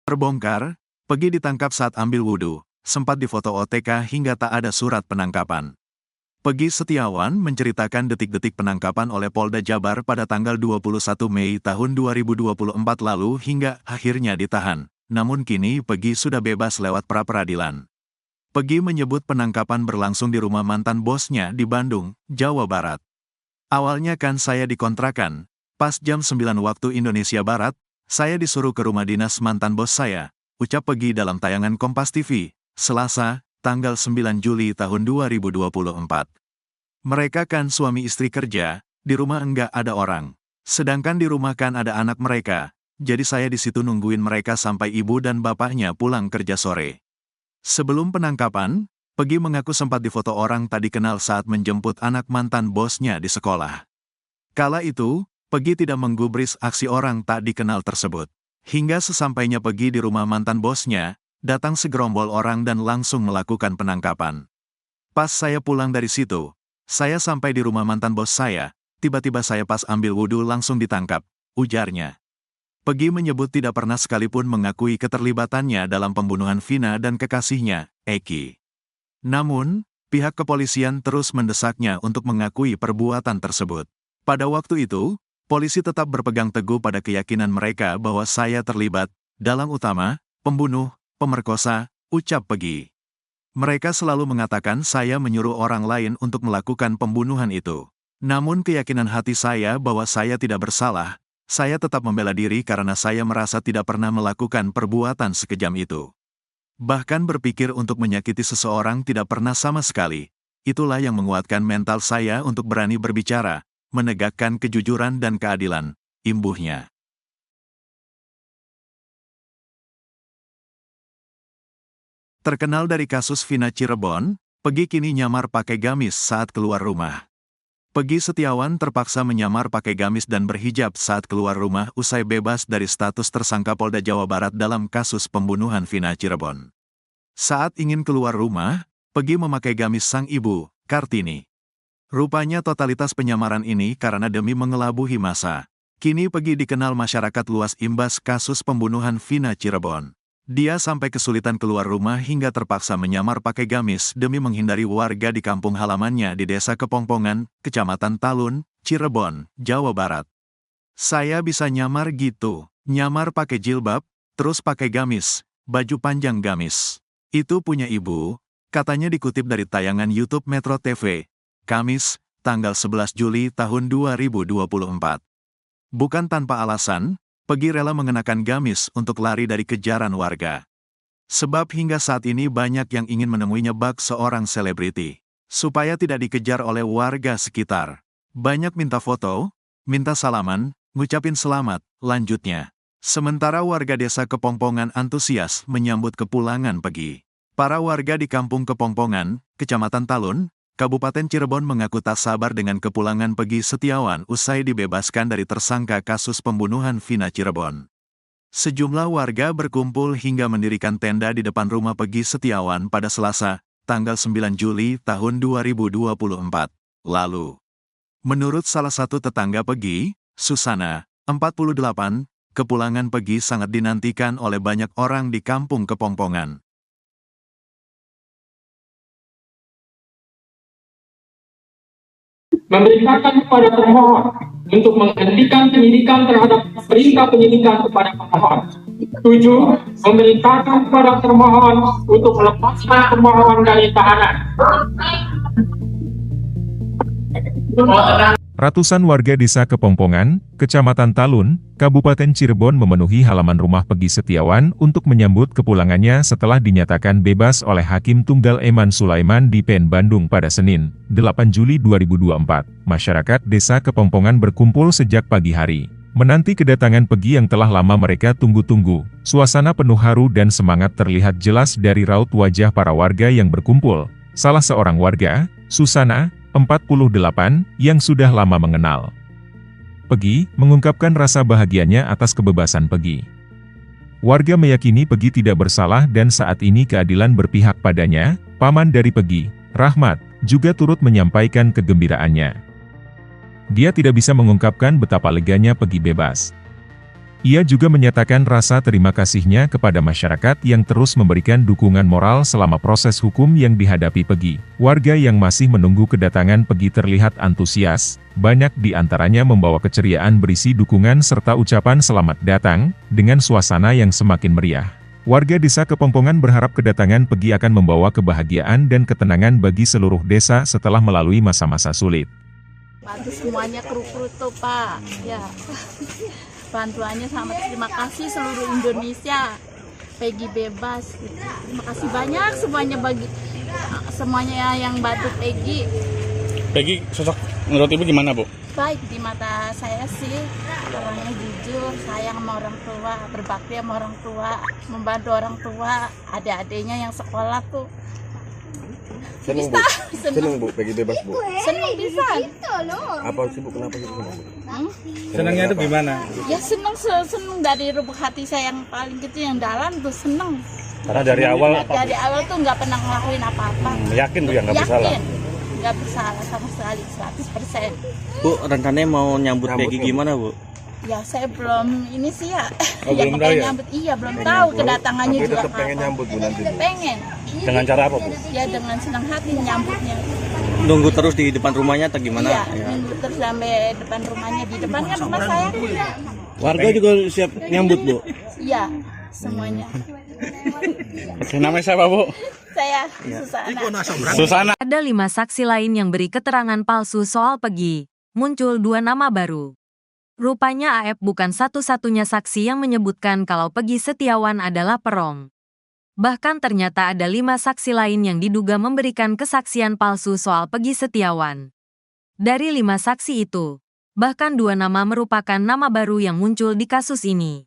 Terbongkar, Peggy ditangkap saat ambil wudhu, sempat difoto OTK hingga tak ada surat penangkapan. Peggy Setiawan menceritakan detik-detik penangkapan oleh Polda Jabar pada tanggal 21 Mei tahun 2024 lalu hingga akhirnya ditahan. Namun kini Peggy sudah bebas lewat pra-peradilan. Peggy menyebut penangkapan berlangsung di rumah mantan bosnya di Bandung, Jawa Barat. Awalnya kan saya dikontrakan, pas jam 9 waktu Indonesia Barat, saya disuruh ke rumah dinas mantan bos saya, ucap Peggy dalam tayangan Kompas TV, Selasa, tanggal 9 Juli tahun 2024. Mereka kan suami istri kerja, di rumah enggak ada orang. Sedangkan di rumah kan ada anak mereka, jadi saya di situ nungguin mereka sampai ibu dan bapaknya pulang kerja sore. Sebelum penangkapan, Peggy mengaku sempat difoto orang tak dikenal saat menjemput anak mantan bosnya di sekolah. Kala itu, Peggy tidak menggubris aksi orang tak dikenal tersebut. Hingga sesampainya Peggy di rumah mantan bosnya, datang segerombol orang dan langsung melakukan penangkapan. Pas saya pulang dari situ, saya sampai di rumah mantan bos saya, tiba-tiba saya pas ambil wudhu langsung ditangkap, ujarnya. Peggy menyebut tidak pernah sekalipun mengakui keterlibatannya dalam pembunuhan Vina dan kekasihnya, Eki. Namun, pihak kepolisian terus mendesaknya untuk mengakui perbuatan tersebut. Pada waktu itu, polisi tetap berpegang teguh pada keyakinan mereka bahwa saya terlibat, dalang utama, pembunuh, pemerkosa, ucap Peggy. Mereka selalu mengatakan saya menyuruh orang lain untuk melakukan pembunuhan itu. Namun keyakinan hati saya bahwa saya tidak bersalah, saya tetap membela diri karena saya merasa tidak pernah melakukan perbuatan sekejam itu. Bahkan berpikir untuk menyakiti seseorang tidak pernah sama sekali. Itulah yang menguatkan mental saya untuk berani berbicara, menegakkan kejujuran dan keadilan, imbuhnya. Terkenal dari kasus Vina Cirebon, Peggy kini nyamar pakai gamis saat keluar rumah. Peggy Setiawan terpaksa menyamar pakai gamis dan berhijab saat keluar rumah usai bebas dari status tersangka Polda Jawa Barat dalam kasus pembunuhan Vina Cirebon. Saat ingin keluar rumah, Peggy memakai gamis sang ibu, Kartini. Rupanya totalitas penyamaran ini karena demi mengelabuhi massa. Kini Peggy dikenal masyarakat luas imbas kasus pembunuhan Vina Cirebon. Dia sampai kesulitan keluar rumah hingga terpaksa menyamar pakai gamis demi menghindari warga di kampung halamannya di Desa Kepongpongan, Kecamatan Talun, Cirebon, Jawa Barat. Saya bisa nyamar gitu, nyamar pakai jilbab, terus pakai gamis, baju panjang gamis. Itu punya ibu, katanya dikutip dari tayangan YouTube Metro TV. Kamis, tanggal 11 Juli tahun 2024. Bukan tanpa alasan, Peggy rela mengenakan gamis untuk lari dari kejaran warga. Sebab hingga saat ini banyak yang ingin menemuinya bak seorang selebriti. Supaya tidak dikejar oleh warga sekitar. Banyak minta foto, minta salaman, ngucapin selamat, lanjutnya. Sementara warga desa Kepongpongan antusias menyambut kepulangan Peggy. Para warga di kampung Kepongpongan, Kecamatan Talun, Kabupaten Cirebon mengaku tak sabar dengan kepulangan Peggy Setiawan usai dibebaskan dari tersangka kasus pembunuhan Vina Cirebon. Sejumlah warga berkumpul hingga mendirikan tenda di depan rumah Peggy Setiawan pada Selasa, tanggal 9 Juli tahun 2024 lalu. Menurut salah satu tetangga Peggy, Susana, 48, kepulangan Peggy sangat dinantikan oleh banyak orang di kampung Kepongpongan. Memerintahkan kepada termohon untuk menghentikan penyidikan terhadap perintah penyidikan kepada pemohon. 7. Memerintahkan kepada termohon untuk melepaskan termohon dari tahanan. Ratusan warga desa Kepongpongan, Kecamatan Talun, Kabupaten Cirebon memenuhi halaman rumah Peggy Setiawan untuk menyambut kepulangannya setelah dinyatakan bebas oleh Hakim Tunggal Eman Sulaiman di PN Bandung pada Senin, 8 Juli 2024. Masyarakat desa Kepongpongan berkumpul sejak pagi hari, menanti kedatangan Peggy yang telah lama mereka tunggu-tunggu. Suasana penuh haru dan semangat terlihat jelas dari raut wajah para warga yang berkumpul. Salah seorang warga, Susana, 48, yang sudah lama mengenal Peggy, mengungkapkan rasa bahagianya atas kebebasan Peggy. Warga meyakini Peggy tidak bersalah dan saat ini keadilan berpihak padanya. Paman dari Peggy, Rahmat, juga turut menyampaikan kegembiraannya. Dia tidak bisa mengungkapkan betapa leganya Peggy bebas. Ia juga menyatakan rasa terima kasihnya kepada masyarakat yang terus memberikan dukungan moral selama proses hukum yang dihadapi Peggy. Warga yang masih menunggu kedatangan Peggy terlihat antusias, banyak di antaranya membawa keceriaan berisi dukungan serta ucapan selamat datang, dengan suasana yang semakin meriah. Warga desa Kepongpongan berharap kedatangan Peggy akan membawa kebahagiaan dan ketenangan bagi seluruh desa setelah melalui masa-masa sulit. Bantu semuanya kru-kru tuh Pak, ya. Bantuannya sama, terima kasih seluruh Indonesia. Peggy bebas. Terima kasih banyak semuanya bagi semuanya yang bantu Peggy. Peggy sosok menurut Ibu gimana, Bu? Baik di mata saya sih, orangnya jujur, sayang sama orang tua, berbakti sama orang tua, membantu orang tua, adik-adiknya yang sekolah tuh. Seneng Bu, seneng Bu, Peggy bebas Bu. Seneng bisa. Apa sih Bu, kenapa sih Bu? Senangnya itu gimana? Ya seneng dari lubuk hati saya yang paling kecil yang dalam tuh seneng. Karena dari awal Dari awal tuh nggak pernah ngelakuin apa-apa. yakin Bu ya nggak bersalah. Yakin, nggak bersalah sama sekali 100%. Bu, rencananya mau nyambut Peggy Nyambutnya, Bu. gimana, Bu? Ya saya belum ini sih ya. Oh, Ya, belum pengen tahu ya? nyambut, iya belum tahu kedatangannya Tapi juga tetap pengen kapan. nyambut Bu nanti Bu. Pengen. Dengan cara apa, Bu? Ya dengan senang hati nyambutnya. Nunggu terus di depan rumahnya atau gimana? Iya, Ya. nunggu terus sampai depan rumahnya. Di depan kan rumah saya. Warga juga siap nyambut, Bu. Iya, semuanya. Oke, namanya siapa, Bu? Saya Susana. Susana. Ada 5 saksi lain yang beri keterangan palsu soal Peggy. Muncul 2 nama baru. Rupanya AF bukan satu-satunya saksi yang menyebutkan kalau Peggy Setiawan adalah perong. Bahkan ternyata ada 5 saksi lain yang diduga memberikan kesaksian palsu soal Peggy Setiawan. Dari 5 saksi itu, bahkan 2 nama merupakan nama baru yang muncul di kasus ini.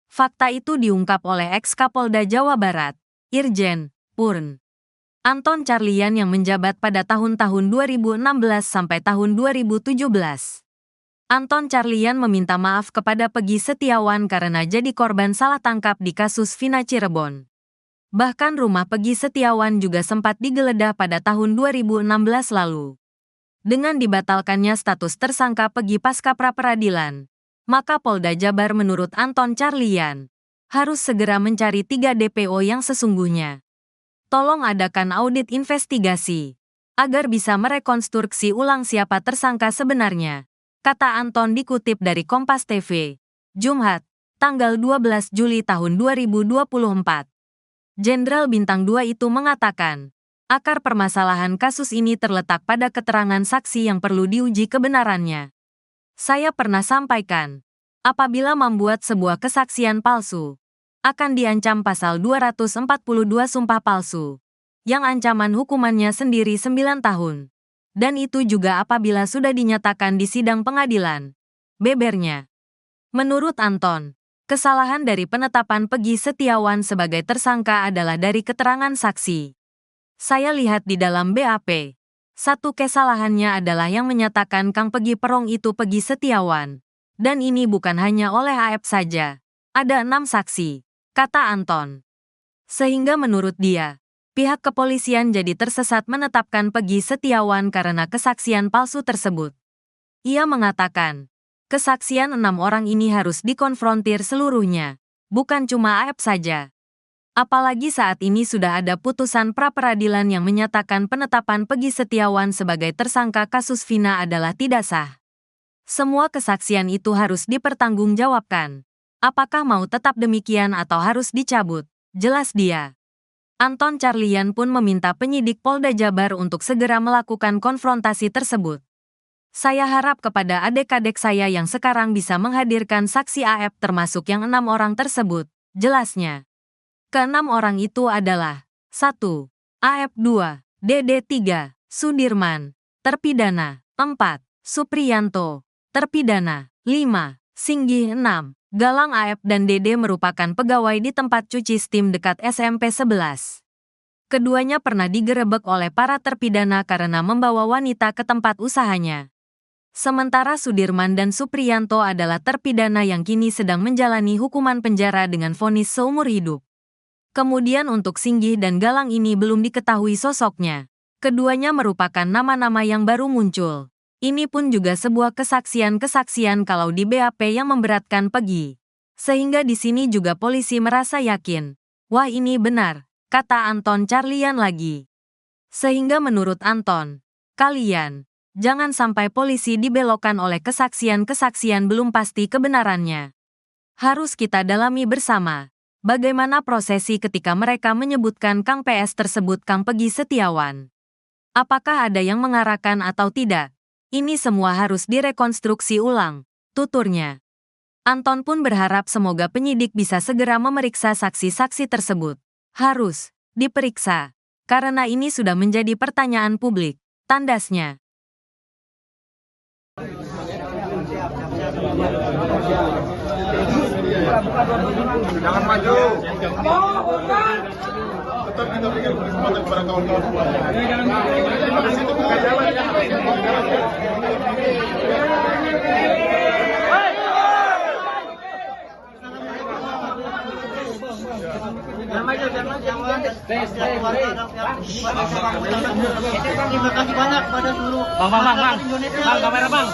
Fakta itu diungkap oleh ex-Kapolda Jawa Barat, Irjen Purn Anton Carlian yang menjabat pada tahun-tahun 2016 sampai tahun 2017. Anton Carlian meminta maaf kepada Peggy Setiawan karena jadi korban salah tangkap di kasus Vina Cirebon. Bahkan rumah Peggy Setiawan juga sempat digeledah pada tahun 2016 lalu. Dengan dibatalkannya status tersangka Peggy pasca pra-peradilan, maka Polda Jabar menurut Anton Carlian harus segera mencari 3 DPO yang sesungguhnya. Tolong adakan audit investigasi agar bisa merekonstruksi ulang siapa tersangka sebenarnya, kata Anton dikutip dari Kompas TV, Jumat, tanggal 12 Juli tahun 2024. Jenderal Bintang 2 itu mengatakan, akar permasalahan kasus ini terletak pada keterangan saksi yang perlu diuji kebenarannya. Saya pernah sampaikan, apabila membuat sebuah kesaksian palsu, akan diancam pasal 242 sumpah palsu, yang ancaman hukumannya sendiri 9 tahun. Dan itu juga apabila sudah dinyatakan di sidang pengadilan. Bebernya. Menurut Anton, kesalahan dari penetapan Peggy Setiawan sebagai tersangka adalah dari keterangan saksi. Saya lihat di dalam BAP. Satu kesalahannya adalah yang menyatakan Kang Peggy Perong itu Peggy Setiawan. Dan ini bukan hanya oleh AF saja. Ada 6 saksi, kata Anton. Sehingga menurut dia, pihak kepolisian jadi tersesat menetapkan Peggy Setiawan karena kesaksian palsu tersebut. Ia mengatakan, kesaksian 6 orang ini harus dikonfrontir seluruhnya, bukan cuma AF saja. Apalagi saat ini sudah ada putusan pra-peradilan yang menyatakan penetapan Peggy Setiawan sebagai tersangka kasus Vina adalah tidak sah. Semua kesaksian itu harus dipertanggungjawabkan. Apakah mau tetap demikian atau harus dicabut? Jelas dia. Anton Carlian pun meminta penyidik Polda Jabar untuk segera melakukan konfrontasi tersebut. Saya harap kepada adik-adik saya yang sekarang bisa menghadirkan saksi AF termasuk yang 6 orang tersebut, jelasnya. Ke-6 orang itu adalah 1. AF 2, DD 3, Sudirman, terpidana, 4. Supriyanto, terpidana, 5. Singgih 6. Galang AF dan DD merupakan pegawai di tempat cuci steam dekat SMP 11. Keduanya pernah digerebek oleh para terpidana karena membawa wanita ke tempat usahanya. Sementara Sudirman dan Supriyanto adalah terpidana yang kini sedang menjalani hukuman penjara dengan vonis seumur hidup. Kemudian untuk Singgih dan Galang ini belum diketahui sosoknya. Keduanya merupakan nama-nama yang baru muncul. Ini pun juga sebuah kesaksian-kesaksian kalau di BAP yang memberatkan Peggy. Sehingga di sini juga polisi merasa yakin. Wah ini benar, kata Anton Carlian lagi. Sehingga menurut Anton, kalian, jangan sampai polisi dibelokkan oleh kesaksian-kesaksian belum pasti kebenarannya. Harus kita dalami bersama. Bagaimana prosesi ketika mereka menyebutkan Kang PS tersebut Kang Pegi Setiawan? Apakah ada yang mengarahkan atau tidak? Ini semua harus direkonstruksi ulang, tuturnya. Anton pun berharap semoga penyidik bisa segera memeriksa saksi-saksi tersebut. Harus diperiksa, karena ini sudah menjadi pertanyaan publik, tandasnya. Jangan maju. Tetap kita berikan kesempatan kepada kawan-kawan. Terima kasih banyak pada seluruh masyarakat Indonesia. Kamera bang.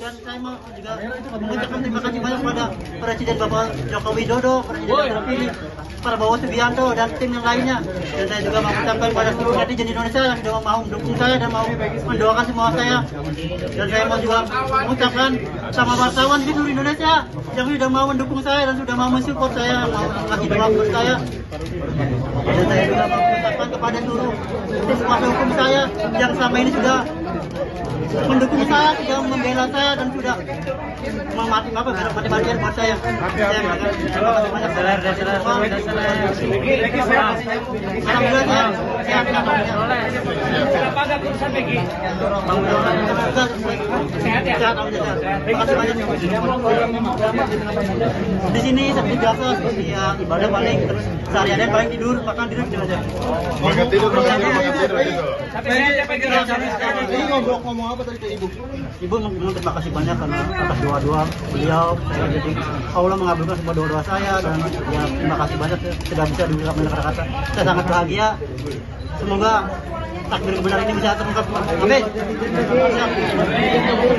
Dan saya mau juga mengucapkan terima kasih banyak kepada Presiden Bapak Joko Widodo, Presiden yang terpilih, Prabowo Subianto, dan tim yang lainnya. Dan saya juga mengucapkan kepada seluruh netizen Indonesia yang sudah mau mendukung saya dan mau mendoakan semua saya. Dan saya mau juga mengucapkan sama wartawan di seluruh Indonesia yang sudah mau mendukung saya dan sudah mau mensupport saya, mau ngasih doa buat saya. Dan saya juga mau mengucapkan kepada seluruh tim kuasa hukum saya yang selama ini sudah mendukung saya, sudah membela saya dan sudah mati-matian buat saya. Saya terima kasih banyak. Alhamdulillah sehat. Terima kasih banyak. Di sini seperti biasa, seperti ya ibadah paling terus sehari-hari paling tidur, makan tidur aja. Makan tidur itu. Ini ngomong apa tadi ke ibu? Ibu memang terima kasih banyak karena atas doa-doa beliau, saya jadi Allah mengabulkan semua doa-doa saya dan ya terima kasih banyak sudah bisa diungkapkan kata-kata. Saya sangat bahagia. Semoga takdir kebenaran ini bisa terungkap. Amin.